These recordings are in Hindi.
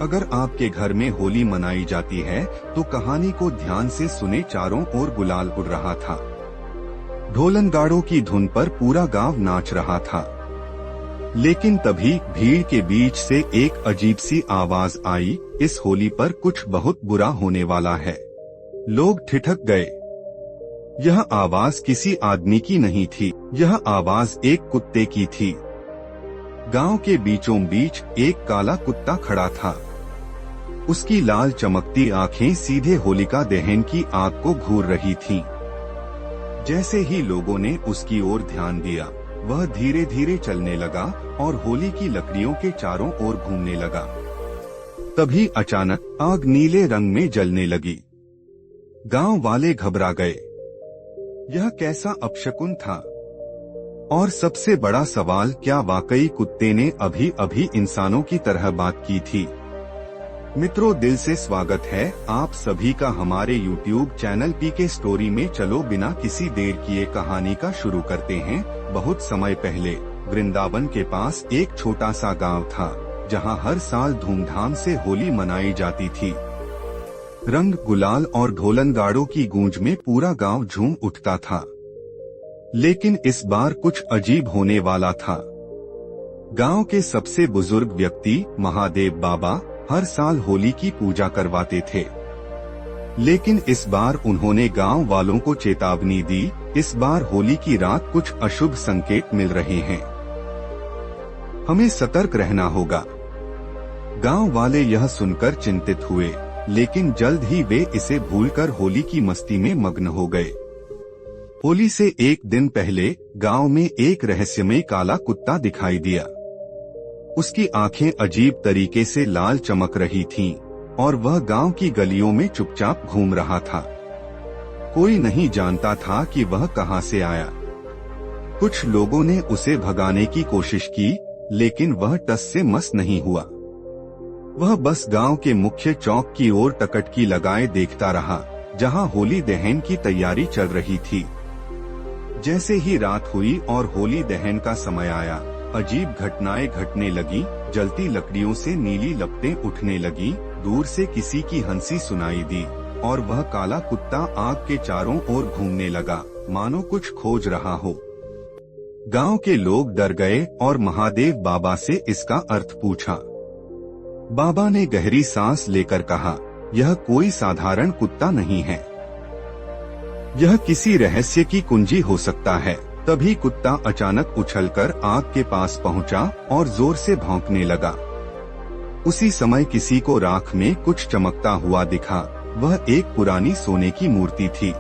अगर आपके घर में होली मनाई जाती है तो कहानी को ध्यान से सुने। चारों ओर गुलाल उड़ रहा था। ढोलनगाड़ों की धुन पर पूरा गांव नाच रहा था। लेकिन तभी भीड़ के बीच से एक अजीब सी आवाज आई, इस होली पर कुछ बहुत बुरा होने वाला है। लोग ठिठक गए। यह आवाज किसी आदमी की नहीं थी, यह आवाज एक कुत्ते की थी। गांव के बीचों बीच एक काला कुत्ता खड़ा था। उसकी लाल चमकती आंखें सीधे होलिका दहन की आग को घूर रही थीं। जैसे ही लोगों ने उसकी ओर ध्यान दिया, वह धीरे धीरे चलने लगा और होली की लकड़ियों के चारों ओर घूमने लगा। तभी अचानक आग नीले रंग में जलने लगी। गांव वाले घबरा गए। यह कैसा अपशकुन था? और सबसे बड़ा सवाल, क्या वाकई कुत्ते ने अभी अभी इंसानों की तरह बात की थी? मित्रों, दिल से स्वागत है आप सभी का हमारे YouTube चैनल पीके स्टोरी में। चलो बिना किसी देर किए कहानी का शुरू करते हैं। बहुत समय पहले वृंदावन के पास एक छोटा सा गांव था, जहां हर साल धूमधाम से होली मनाई जाती थी। रंग, गुलाल और ढोलनगाड़ों की गूंज में पूरा गांव झूम उठता था। लेकिन इस बार कुछ अजीब होने वाला था। गांव के सबसे बुजुर्ग व्यक्ति महादेव बाबा हर साल होली की पूजा करवाते थे। लेकिन इस बार उन्होंने गांव वालों को चेतावनी दी, इस बार होली की रात कुछ अशुभ संकेत मिल रहे हैं, हमें सतर्क रहना होगा। गांव वाले यह सुनकर चिंतित हुए, लेकिन जल्द ही वे इसे भूलकर होली की मस्ती में मग्न हो गए। होली से एक दिन पहले गांव में एक रहस्यमय काला कुत्ता दिखाई दिया। उसकी आंखें अजीब तरीके से लाल चमक रही थीं और वह गांव की गलियों में चुपचाप घूम रहा था। कोई नहीं जानता था कि वह कहां से आया। कुछ लोगों ने उसे भगाने की कोशिश की, लेकिन वह टस से मस नहीं हुआ। वह बस गांव के मुख्य चौक की ओर टकटकी लगाए देखता रहा, जहां होली दहन की तैयारी चल रही थी। जैसे ही रात हुई और होली दहन का समय आया, अजीब घटनाएं घटने लगी। जलती लकड़ियों से नीली लपटें उठने लगी, दूर से किसी की हंसी सुनाई दी और वह काला कुत्ता आग के चारों ओर घूमने लगा, मानो कुछ खोज रहा हो। गांव के लोग डर गए और महादेव बाबा से इसका अर्थ पूछा। बाबा ने गहरी सांस लेकर कहा, यह कोई साधारण कुत्ता नहीं है, यह किसी रहस्य की कुंजी हो सकता है। तभी कुत्ता अचानक उछलकर आग के पास पहुंचा और जोर से भौंकने लगा। उसी समय किसी को राख में कुछ चमकता हुआ दिखा। वह एक पुरानी सोने की मूर्ति थी।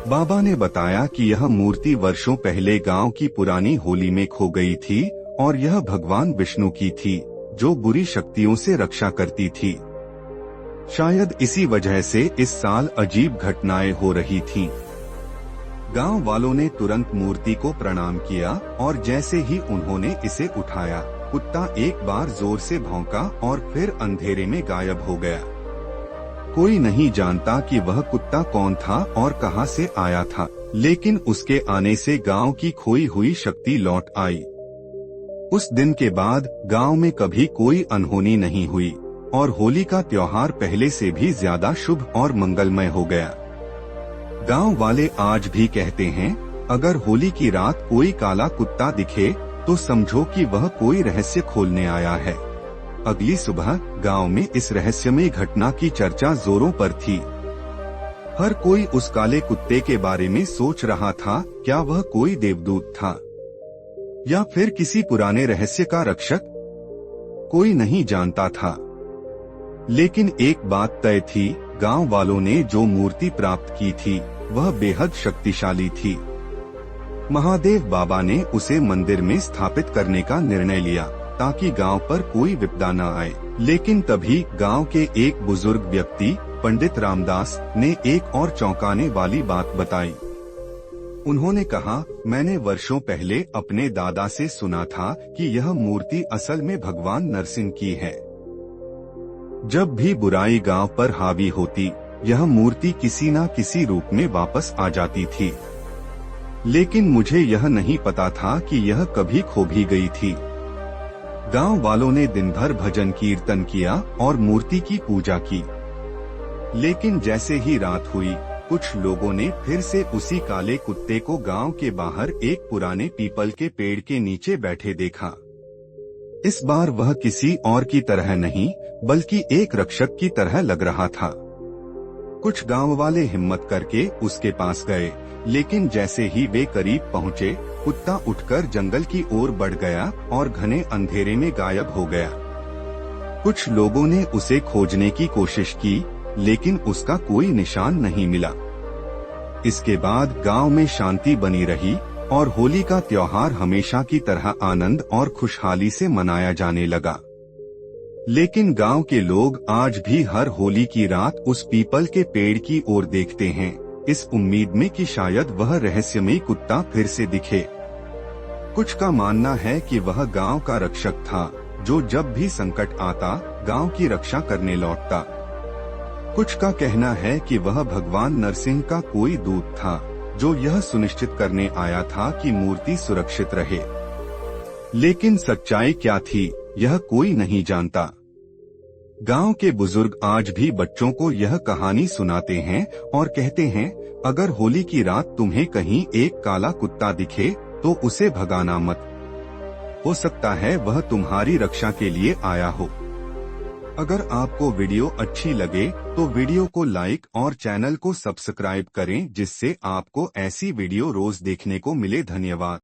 बाबा ने बताया कि यह मूर्ति वर्षों पहले गांव की पुरानी होली में खो गई थी और यह भगवान विष्णु की थी, जो बुरी शक्तियों से रक्षा करती थी। शायद इसी वजह से इस साल अजीब घटनाएं हो रही थीं। गांव वालों ने तुरंत मूर्ति को प्रणाम किया और जैसे ही उन्होंने इसे उठाया, कुत्ता एक बार जोर से भौंका और फिर अंधेरे में गायब हो गया। कोई नहीं जानता कि वह कुत्ता कौन था और कहां से आया था, लेकिन उसके आने से गांव की खोई हुई शक्ति लौट आई। उस दिन के बाद गांव में कभी कोई अनहोनी नहीं हुई और होली का त्योहार पहले से भी ज्यादा शुभ और मंगलमय हो गया। गांव वाले आज भी कहते हैं, अगर होली की रात कोई काला कुत्ता दिखे तो समझो कि वह कोई रहस्य खोलने आया है। अगली सुबह गांव में इस रहस्यमय घटना की चर्चा जोरों पर थी। हर कोई उस काले कुत्ते के बारे में सोच रहा था, क्या वह कोई देवदूत था या फिर किसी पुराने रहस्य का रक्षक? कोई नहीं जानता था। लेकिन एक बात तय थी, गांव वालों ने जो मूर्ति प्राप्त की थी वह बेहद शक्तिशाली थी। महादेव बाबा ने उसे मंदिर में स्थापित करने का निर्णय लिया ताकि गांव पर कोई विपदा न आए। लेकिन तभी गांव के एक बुजुर्ग व्यक्ति पंडित रामदास ने एक और चौंकाने वाली बात बताई। उन्होंने कहा, मैंने वर्षों पहले अपने दादा से सुना था कि यह मूर्ति असल में भगवान नरसिंह की है। जब भी बुराई गांव पर हावी होती, यह मूर्ति किसी न किसी रूप में वापस आ जाती थी। लेकिन मुझे यह नहीं पता था कि यह कभी खो भी गई थी। गांव वालों ने दिन भर भजन कीर्तन किया और मूर्ति की पूजा की। लेकिन जैसे ही रात हुई, कुछ लोगों ने फिर से उसी काले कुत्ते को गांव के बाहर एक पुराने पीपल के पेड़ के नीचे बैठे देखा। इस बार वह किसी और की तरह नहीं, बल्कि एक रक्षक की तरह लग रहा था। कुछ गांव वाले हिम्मत करके उसके पास गए, लेकिन जैसे ही वे करीब पहुंचे, कुत्ता उठकर जंगल की ओर बढ़ गया और घने अंधेरे में गायब हो गया। कुछ लोगों ने उसे खोजने की कोशिश की, लेकिन उसका कोई निशान नहीं मिला। इसके बाद गांव में शांति बनी रही और होली का त्योहार हमेशा की तरह आनंद और खुशहाली से मनाया जाने लगा। लेकिन गांव के लोग आज भी हर होली की रात उस पीपल के पेड़ की ओर देखते हैं, इस उम्मीद में कि शायद वह रहस्यमयी कुत्ता फिर से दिखे। कुछ का मानना है कि वह गांव का रक्षक था, जो जब भी संकट आता गांव की रक्षा करने लौटता। कुछ का कहना है कि वह भगवान नरसिंह का कोई दूत था, जो यह सुनिश्चित करने आया था कि मूर्ति सुरक्षित रहे। लेकिन सच्चाई क्या थी, यह कोई नहीं जानता। गांव के बुजुर्ग आज भी बच्चों को यह कहानी सुनाते हैं और कहते हैं, अगर होली की रात तुम्हें कहीं एक काला कुत्ता दिखे तो उसे भगाना मत, हो सकता है वह तुम्हारी रक्षा के लिए आया हो। अगर आपको वीडियो अच्छी लगे तो वीडियो को लाइक और चैनल को सब्सक्राइब करें, जिससे आपको ऐसी वीडियो रोज देखने को मिले। धन्यवाद।